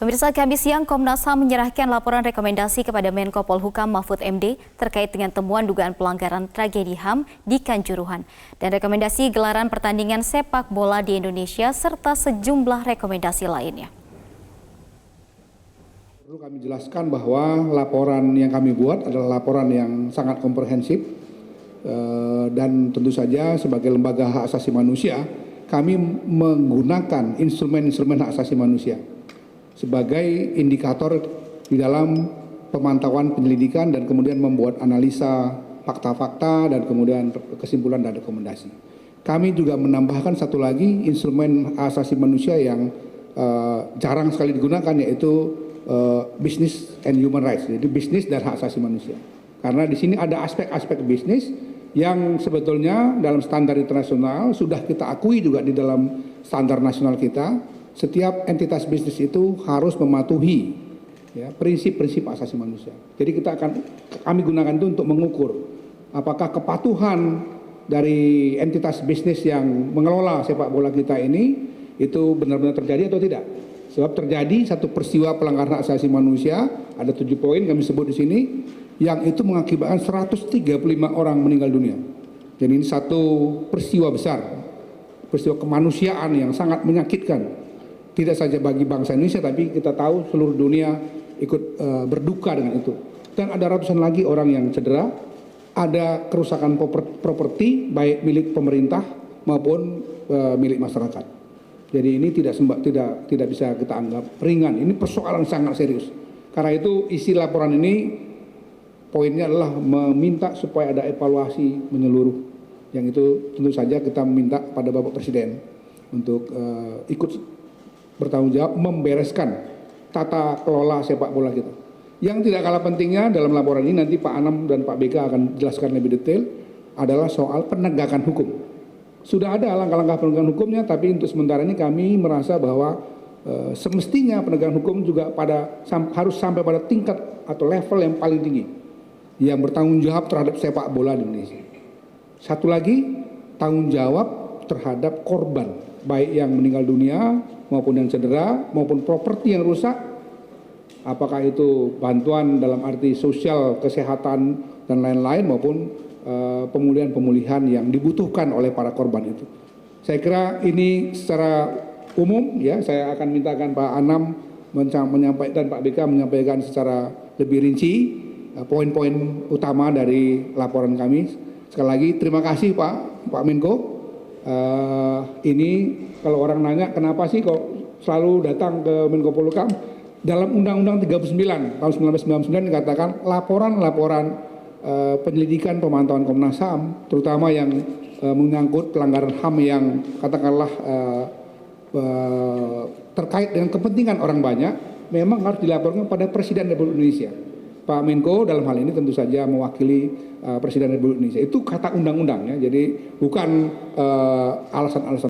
Pemirsa, Kamis siang Komnas HAM menyerahkan laporan rekomendasi kepada Menko Polhukam Mahfud MD terkait dengan temuan dugaan pelanggaran tragedi HAM di Kanjuruhan dan rekomendasi gelaran pertandingan sepak bola di Indonesia serta sejumlah rekomendasi lainnya. Perlu kami jelaskan bahwa laporan yang kami buat adalah laporan yang sangat komprehensif dan tentu saja sebagai lembaga hak asasi manusia kami menggunakan instrumen-instrumen hak asasi manusia sebagai indikator di dalam pemantauan penyelidikan dan kemudian membuat analisa fakta-fakta dan kemudian kesimpulan dan rekomendasi. Kami juga menambahkan satu lagi instrumen hak asasi manusia yang jarang sekali digunakan, yaitu business and human rights, jadi bisnis dan hak asasi manusia. Karena di sini ada aspek-aspek bisnis yang sebetulnya dalam standar internasional sudah kita akui juga di dalam standar nasional kita. Setiap entitas bisnis itu harus mematuhi prinsip-prinsip asasi manusia. Jadi kami gunakan itu untuk mengukur apakah kepatuhan dari entitas bisnis yang mengelola sepak bola kita ini itu benar-benar terjadi atau tidak. Sebab terjadi satu peristiwa pelanggaran hak asasi manusia, ada 7 poin kami sebut di sini, yang itu mengakibatkan 135 orang meninggal dunia. Jadi ini satu peristiwa besar, peristiwa kemanusiaan yang sangat menyakitkan. Tidak saja bagi bangsa Indonesia, tapi kita tahu seluruh dunia ikut berduka dengan itu. Dan ada ratusan lagi orang yang cedera, ada kerusakan properti baik milik pemerintah maupun milik masyarakat. Jadi ini tidak bisa kita anggap ringan. Ini persoalan sangat serius. Karena itu isi laporan ini poinnya adalah meminta supaya ada evaluasi menyeluruh. Yang itu tentu saja kita meminta pada Bapak Presiden untuk ikut bertanggung jawab membereskan tata kelola sepak bola kita. Yang tidak kalah pentingnya dalam laporan ini, nanti Pak Anam dan Pak BK akan jelaskan lebih detail, adalah soal penegakan hukum. Sudah ada langkah-langkah penegakan hukumnya, tapi untuk sementara ini kami merasa bahwa semestinya penegakan hukum juga harus sampai pada tingkat atau level yang paling tinggi, yang bertanggung jawab terhadap sepak bola di Indonesia. Satu lagi, tanggung jawab terhadap korban, baik yang meninggal dunia maupun yang cedera, maupun properti yang rusak, apakah itu bantuan dalam arti sosial, kesehatan, dan lain-lain, maupun pemulihan-pemulihan yang dibutuhkan oleh para korban itu. Saya kira ini secara umum, ya, saya akan mintakan Pak Anam menyampaikan, Pak BK menyampaikan secara lebih rinci poin-poin utama dari laporan kami. Sekali lagi terima kasih Pak Menko. Ini kalau orang nanya kenapa sih kok selalu datang ke Menko Polhukam, dalam Undang-Undang 39 tahun 1999 dikatakan laporan-laporan penyelidikan pemantauan Komnas HAM, terutama yang menyangkut pelanggaran HAM yang katakanlah terkait dengan kepentingan orang banyak, memang harus dilaporkan pada Presiden Republik Indonesia. Pak Menko dalam hal ini tentu saja mewakili Presiden Republik Indonesia. Itu kata undang-undang, ya, jadi bukan alasan-alasan